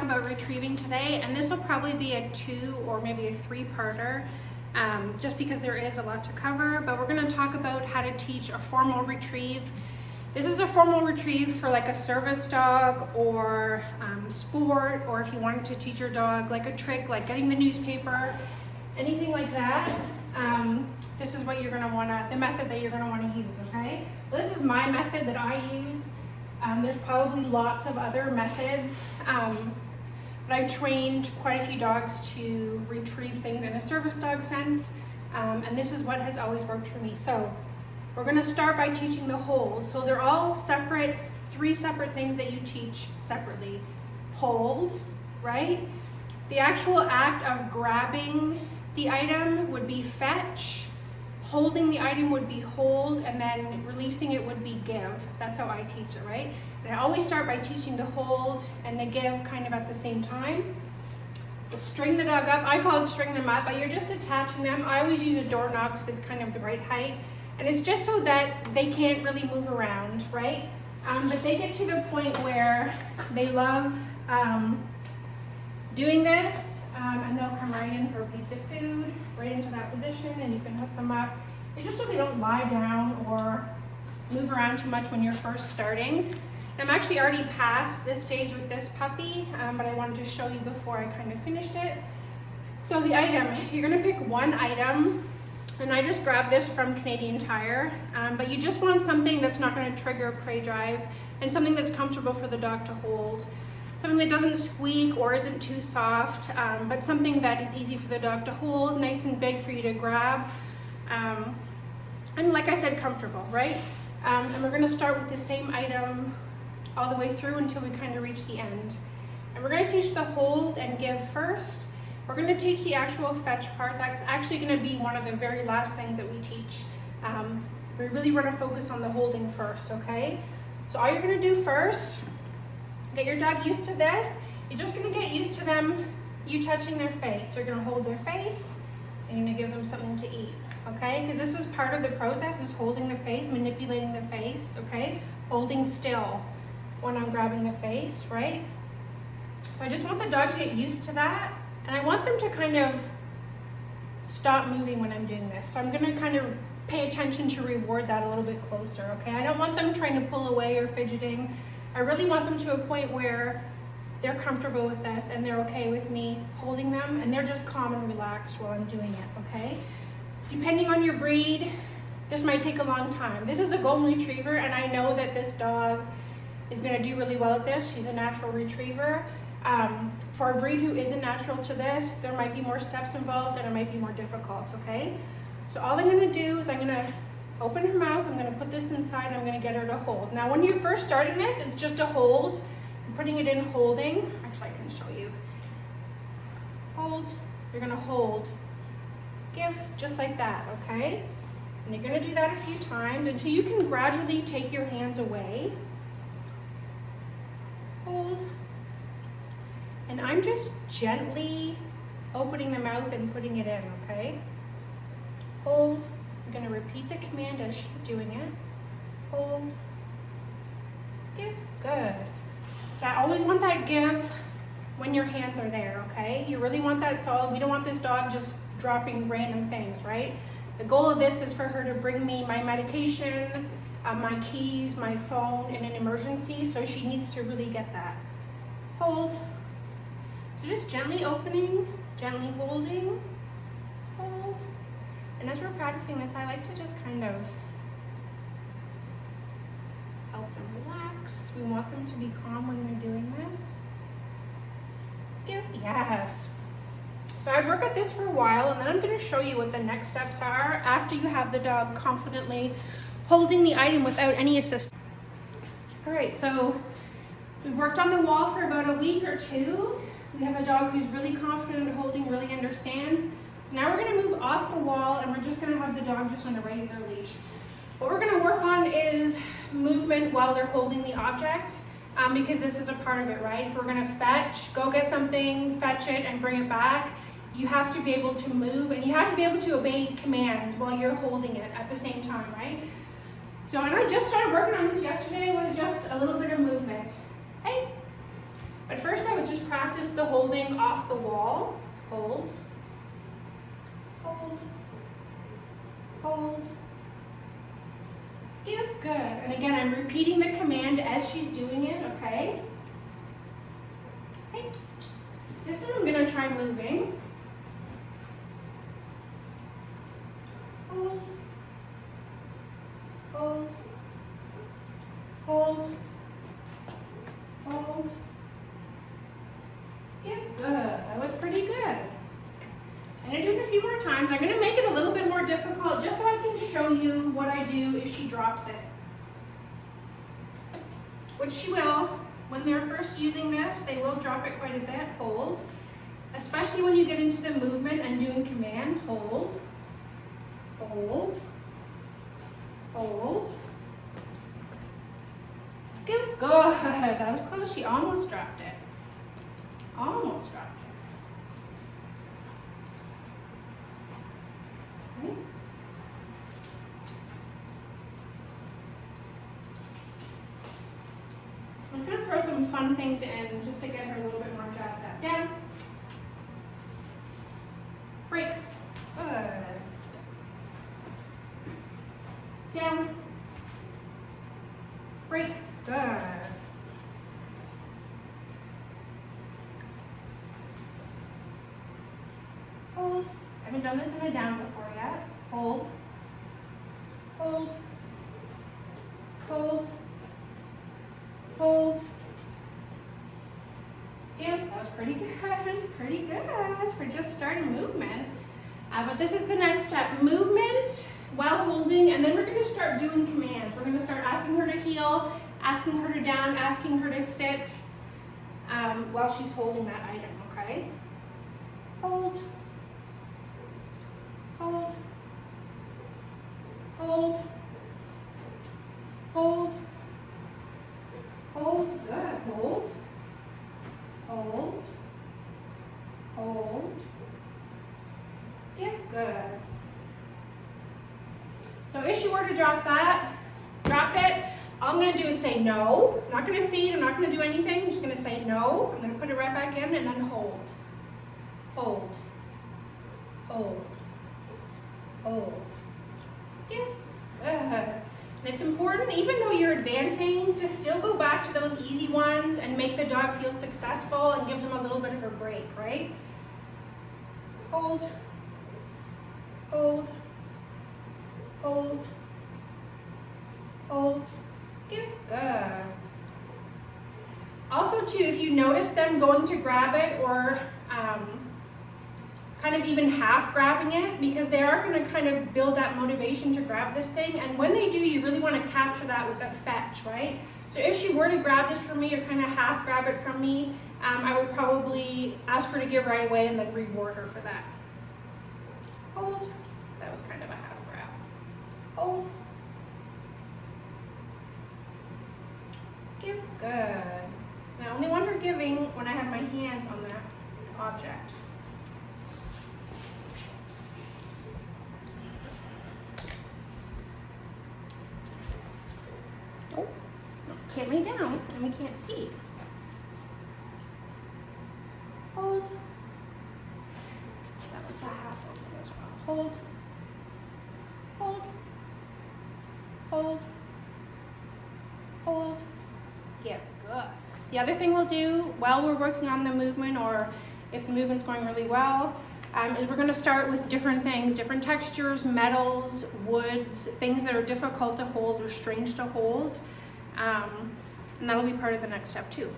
about retrieving today, and this will probably be a 2 or maybe a 3-parter, just because there is a lot to cover, but we're going to talk about how to teach a formal retrieve. This is a formal retrieve for like a service dog or sport, or if you wanted to teach your dog like a trick like getting the newspaper, anything like that. This is what you're going to want to, the method that you're going to want to use, okay? This is my method that I use. There's probably lots of other methods, but I've trained quite a few dogs to retrieve things in a service dog sense, and this is what has always worked for me. So we're going to start by teaching the hold. So they're all separate, 3 separate things that you teach separately. Hold, right? The actual act of grabbing the item would be fetch. Holding the item would be hold, and then releasing it would be give. That's how I teach it, right? And I always start by teaching the hold and the give kind of at the same time. So string the dog up. I call it string them up, but you're just attaching them. I always use a doorknob because it's kind of the right height. And it's just so that they can't really move around, right? But they get to the point where they love doing this. And they'll come right in for a piece of food, right into that position, and you can hook them up. It's just so they don't lie down or move around too much when you're first starting. I'm actually already past this stage with this puppy, but I wanted to show you before I kind of finished it. So the item, you're gonna pick one item, and I just grabbed this from Canadian Tire, but you just want something that's not gonna trigger a prey drive and something that's comfortable for the dog to hold. Something that doesn't squeak or isn't too soft, but something that is easy for the dog to hold, nice and big for you to grab, and like I said, comfortable, right? And we're gonna start with the same item all the way through until we kind of reach the end. And we're gonna teach the hold and give first. We're gonna teach the actual fetch part. That's actually gonna be one of the very last things that we teach. We really wanna focus on the holding first, okay? So all you're gonna do first, get your dog used to this. You're just gonna get used to them, you touching their face. So you're gonna hold their face and you're gonna give them something to eat, okay? Because this is part of the process, is holding the face, manipulating the face, okay? Holding still when I'm grabbing the face, right? So I just want the dog to get used to that, and I want them to kind of stop moving when I'm doing this. So I'm gonna kind of pay attention to reward that a little bit closer, okay? I don't want them trying to pull away or fidgeting. I really want them to a point where they're comfortable with this and they're okay with me holding them, and they're just calm and relaxed while I'm doing it, okay? Depending on your breed, this might take a long time. This is a golden retriever, and I know that this dog is gonna do really well at this. She's a natural retriever. For a breed who isn't natural to this, there might be more steps involved and it might be more difficult, okay? So all I'm gonna do is I'm gonna open her mouth, I'm gonna put this inside, and I'm gonna get her to hold. Now when you're first starting this, it's just a hold. I'm putting it in holding. Actually, I can show you. Hold, you're gonna hold. Give, just like that, okay? And you're gonna do that a few times until you can gradually take your hands away. Hold. And I'm just gently opening the mouth and putting it in, okay? Hold. I'm going to repeat the command as she's doing it. Hold. Give. Good. So I always want that give when your hands are there, okay? You really want that solid. We don't want this dog just dropping random things, right? The goal of this is for her to bring me my medication, my keys, my phone in an emergency, so she needs to really get that. Hold. So just gently opening, gently holding, hold. And as we're practicing this, I like to just kind of help them relax. We want them to be calm when they're doing this. Give, yes. So I work at this for a while, and then I'm gonna show you what the next steps are after you have the dog confidently holding the item without any assistance. All right, so we've worked on the wall for about a week or 2. We have a dog who's really confident at holding, really understands. So now we're gonna move off the wall, and we're just gonna have the dog just on a regular leash. What we're gonna work on is movement while they're holding the object, because this is a part of it, right? If we're gonna fetch, go get something, fetch it, and bring it back, you have to be able to move, and you have to be able to obey commands while you're holding it at the same time, right? So, and I just started working on this yesterday, it was just a little bit of movement. Hey, But first I would just practice the holding off the wall. Hold, hold, hold, give, good. And again, I'm repeating the command as she's doing it, okay? Okay. This time I'm gonna try moving. Hold, hold, hold, hold, give, good. That was pretty good. I'm gonna do it a few more times. I'm gonna make it a little bit more difficult just so I can show you what I do if she drops it. Which she will. When they're first using this, they will drop it quite a bit. Hold. Especially when you get into the movement and doing commands. Hold. Hold. Hold. Give. Good. That was close. She almost dropped it. Almost dropped it. Okay. I'm going to throw some fun things in just to get her a little bit more jazzed up. Down. Break. Good. Down. Break. Good. Hold. I haven't done this in a down before yet. Hold. Hold. Hold. Hold. Yeah, that was pretty good. Pretty good for just starting movement. But this is the next step. Movement while holding, and then we're going to start doing commands. We're going to start asking her to heel, asking her to down, asking her to sit while she's holding that item, okay? Hold. Hold. Hold. Hold. Hold. Good. Hold. Hold. Hold. Yeah, good. So if she were to drop that, drop it, all I'm going to do is say no. I'm not going to feed, I'm not going to do anything. I'm just going to say no. I'm going to put it right back in and then hold. Hold. Hold. Hold. Yeah, good. And it's important, even though you're advancing, to still go back to those easy ones and make the dog feel successful and give them a little bit of a break, right? Hold. Hold. Hold. Hold. Give. Good. Also too, if you notice them going to grab it or kind of even half grabbing it, because they are going to kind of build that motivation to grab this thing, and when they do, you really want to capture that with a fetch, right? So if she were to grab this from me or kind of half grab it from me, I would probably ask her to give right away and then reward her for that. Hold. That was kind of a half grab. Hold. Give. Good. I only want her giving when I have my hands on that object. Oh, can't lay down and we can't see. Hold. That was a half open as well. Hold. Hold. Hold. Hold. Yeah, good. The other thing we'll do while we're working on the movement, or if the movement's going really well, is we're going to start with different things, different textures, metals, woods, things that are difficult to hold or strange to hold. And that'll be part of the next step too.